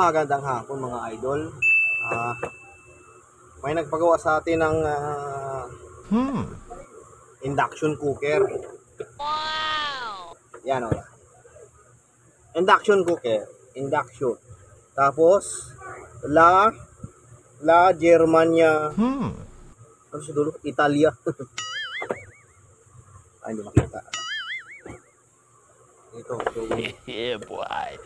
Magandang hapon mga idol. May nagpagawa sa atin ng induction cooker. Wow! Yan o. Induction cooker. Induction. Tapos, La Germania. Ano siya dulo? Italia. Ay, hindi makita. Ito. So, Yeah, boy.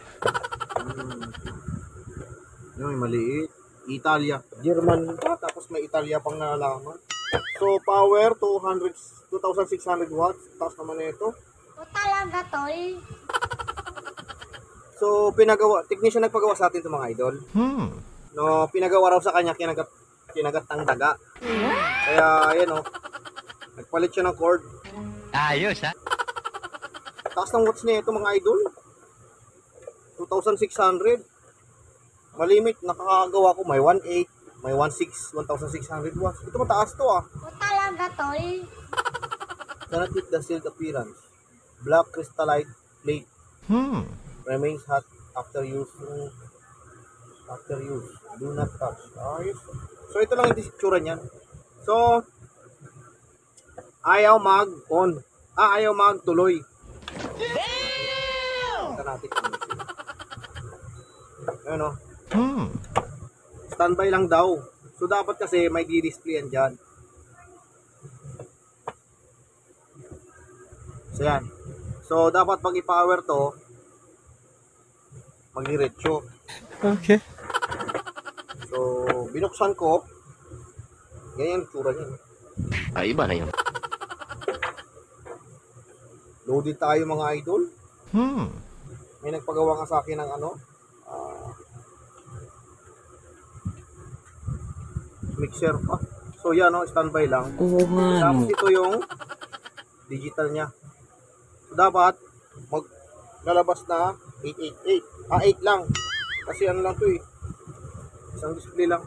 Yung may maliit. Italia. German pa. Tapos may Italia pang nalalaman. So, power 2,600 watts. Tapos naman ito. O talaga, tol? So, technician nagpagawa sa atin ito mga idol. No, pinagawa raw sa kanya, kinagat ng daga. Kaya, ayan o. Nagpalit siya ng cord. Ayos, ha? Taas ng watts niya ito mga idol. 2,600. Malimit, nakakagawa ko. May 1.8, may 1.6, 1,600 watts. Ito mataas to ah. O talaga, tol? Cannot keep the sealed appearance. Black crystallite plate. Remains hot after use. Do not touch. Ayos. So ito lang yung itsura niyan. So ayaw mag-on. Ayaw mag-tuloy. Ito natin. Ayun o. Standby lang daw. So dapat kasi may di-display yan dyan. So yan. So dapat pag i-power to, magdiretso. Okay. So binuksan ko. Ganyan yung tsura niya. Ay, iba na yun. Loaded tayo mga idol. May nagpagawa nga sa akin ng ano, mixer pa. So yan o, standby lang. Oo nga, Tapos no. ito yung digital niya. So dapat maglalabas na 888. 8 lang. Kasi ano lang to eh. Isang display lang.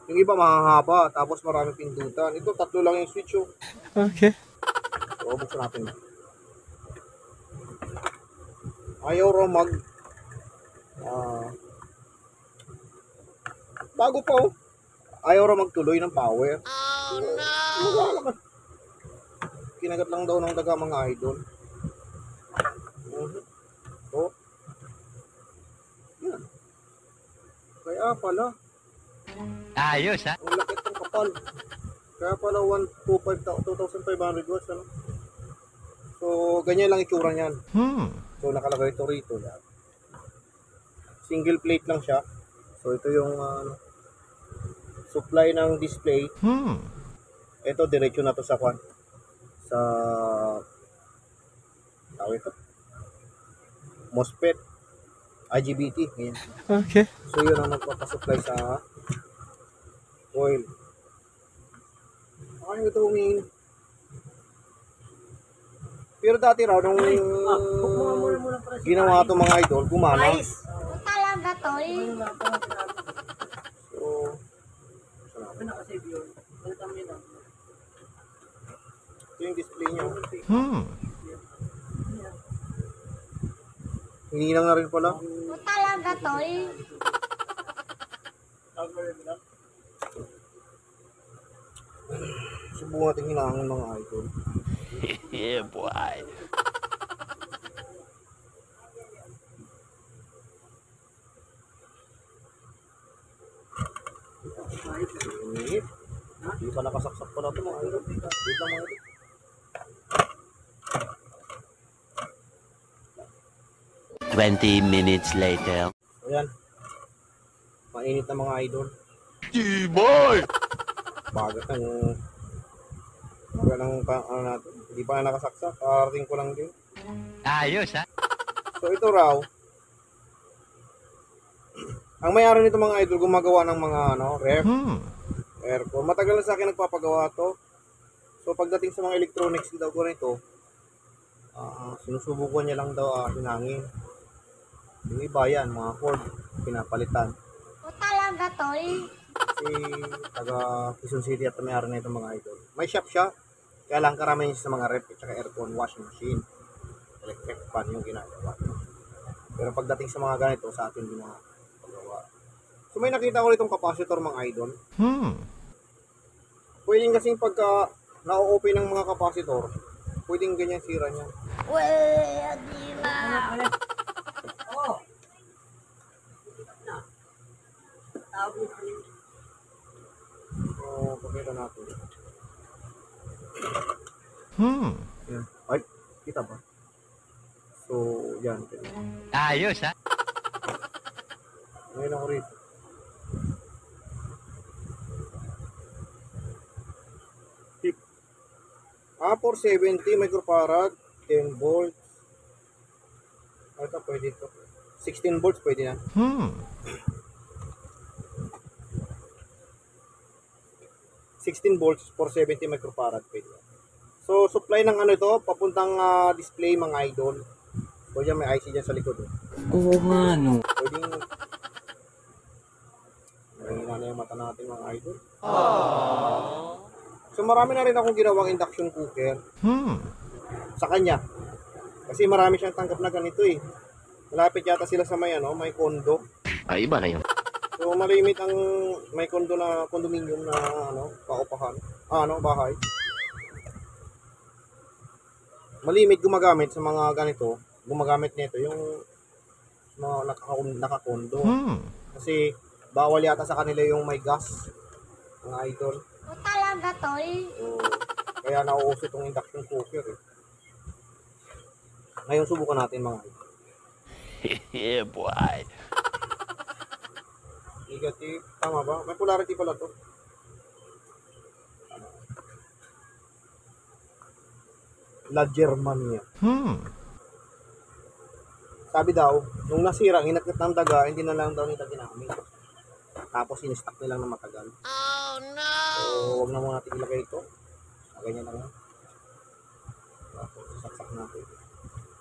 Yung iba mahahaba, tapos maraming pindutan. Ito tatlo lang yung switch oh. Okay. So buksan natin. Ayaw raw bago pa oh. Ayaw raw magtuloy ng power. Oh, no! Kinagat lang daw ng daga mga idol. So, yan. Kaya pala, Ayos, ha? ang laki ng kapal. Kaya pala 2,500 watts ano. So, ganyan lang itsura niyan. So, nakalagay ito rito. Yan. Single plate lang siya. So, ito yung supply ng display. Ito, diretso na to sa kwan. Sa tawag ito. MOSFET. IGBT. Ganyan. Okay. So, yun ang nagpapasupply sa oil. Ay, ito humihin. Pero dati raw, nung ginawa ito mga idol, gumana. O talaga, tol? So, ito yung display niya. Hinihinang na rin pala. O talaga, tol? Subukan natin hinangan mga idol. Yeah, boy. Init. Hindi pa nakasaksak pa na ito mga idol. Wait lang mga idol. 20 minutes later. So yan. Mainit na mga idol. Boy! Bagat ng ano natin. Hindi pa na nakasaksak. Karating ko lang din. Ayos, ha? So ito raw. Ang may-ari nito mga idol gumagawa ng mga ref, aircon. Matagal na sa akin nagpapagawa to. So pagdating sa mga electronics daw ko nito, sinusubukan niya lang daw hinangin. Yung iba yan, mga Ford, pinapalitan. O talaga, tol? Kasi taga Quezon City at may-ari na itong mga idol. May shop siya, kaya lang karamihan sa mga ref at saka aircon washing machine. Electric fan yung ginagawa. Pero pagdating sa mga ganito, sa atin din mga paggawa. So may nakita ko itong capacitor mga idol. Pwedeng kasing pagka na-open ng mga capacitor, pwedeng ganyan sira niya. Well, di ba? So, pakita natin. Yan. Ay, kita ba? So, yan. Ayos, ha? Ngayon ako rito. Tip. 470 microfarad, 10 volts. Ito, pwede ito. 16 volts, pwede na. Hmm. 16 volts, 470 microfarad, pwede na. So, supply ng ano ito, papuntang display mga idol. So, yan, may IC dyan sa likod. Oo nga, no. Pwedeng mahina na yung mata natin mga idol. So marami na rin akong ginawang induction cooker sa kanya. Kasi marami siyang tanggap na ganito eh. Malapit yata sila sa may ano, may kondo. Ay, iba na yun. So malimit ang may kondo na condominium na ano, paupahan. Bahay. Malimit gumagamit sa mga ganito. Gumagamit nito yung mga nakakondo. Kasi bawal yata sa kanila yung may gas, mga idol. O talaga, tol? So, kaya nauuso itong induction cooker eh. Ngayon subukan natin mga idol. Yeah, boy. Negative, tama ba? May polarity pala to. La Germania. Sabi daw, nung nasira, inakit ng daga, hindi na lang daw nila ginamit. Tapos in-stock nilang na matagal. Oh, no! So, huwag na muna natin ilagay ito. Ganyan na lang. Tapos, saksak natin.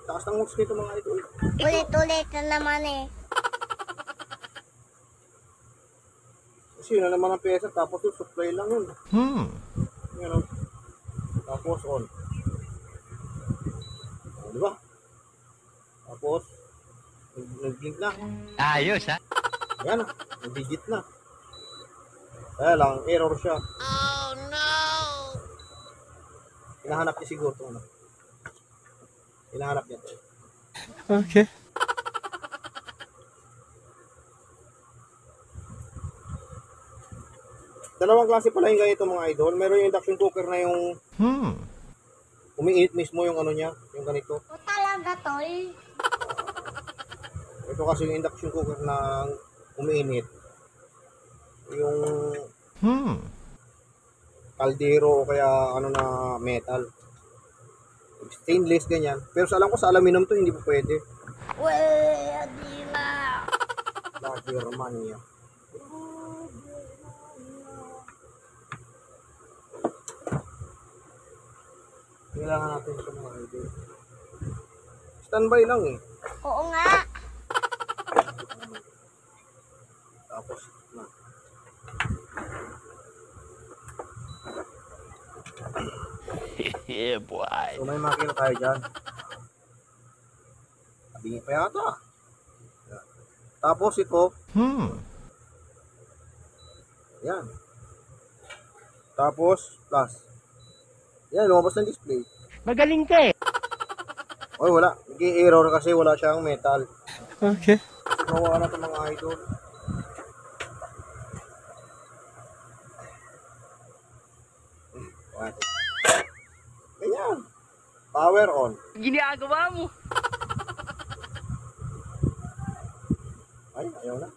Takas ng watts nito mga idol. Ulit-ulit na naman eh. Kasi yun na naman ang pesa. Tapos yung supply lang yun. Yan o. Tapos on. O, diba? Tapos, nag-blink na. Ayos, ha? Yan, nag-digit na. Kaya lang, error siya. Oh, no! Hinahanap niya siguro ito. Ano? Hinahanap niya ito. Okay. Dalawang klase pala yung ganito mga idol. Meron yung induction cooker na yung umiinit mismo yung ano niya, yung ganito. O talaga, tol? Ito kasi yung induction cooker na umiinit. Yung kaldero o kaya ano na metal. Stainless ganyan. Pero sa alam ko sa aluminum to hindi po pwede. Well, di ba? La Germania. Kailangan natin sa mga idol. Standby lang eh. Oo nga. Tapos na. Yeah, boy. So may makina tayo dyan. Tabingi pa yata. Yan. Tapos ito. Yan. Tapos plus. Yan, lumabas ng display. Magaling ka eh. Oy, wala. Nag-error kasi wala siyang metal. Okay. Nawa na ito mga idol. Ganyan. Power on. Ginagawa mo. Ay, ayaw na.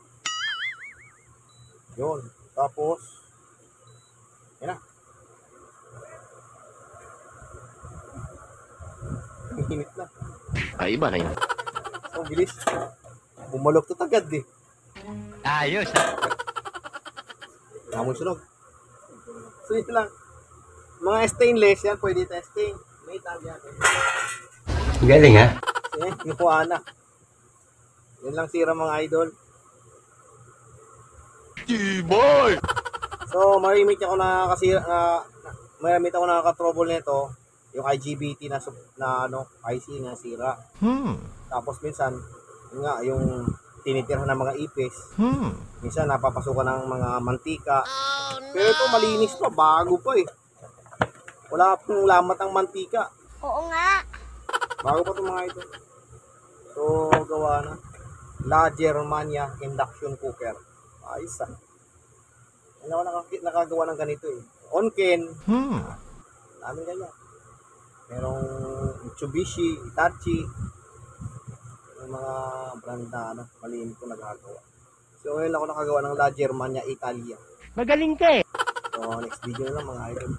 Yun. Tapos, yan na. Init na. Ay, iba na yun. Ang bilis. Bumalok to agad eh. Ayos, ha? Hamon sunog. So, ito lang. Mga stainless yan, pwede testing. Metal yan. Galing, ha? Nukuha na. Yan lang sira mga idol. T-boy! So, marimit ako na kasi marimit ako nakaka-trouble nito. Yung IGBT na IC na sira. Tapos minsan, Yun nga, yung tinitirhan ng mga ipis. Minsan napapasukan ng mga mantika. Pero ito malinis pa, bago pa eh. Wala pong lamat ang mantika. Oo nga. Bago pa itong mga ito. So, gawa na. La Germania Induction Cooker. Ayos ah. Hindi ako nakagawa ng ganito eh. Onken. Daming ganyan. Merong Mitsubishi, Hitachi. Yung mga brand na ano, malinis ko nagagawa. So, ngayon ako nakagawa ng La Germania Italia. Magaling ka eh. So, next video na lang mga idol.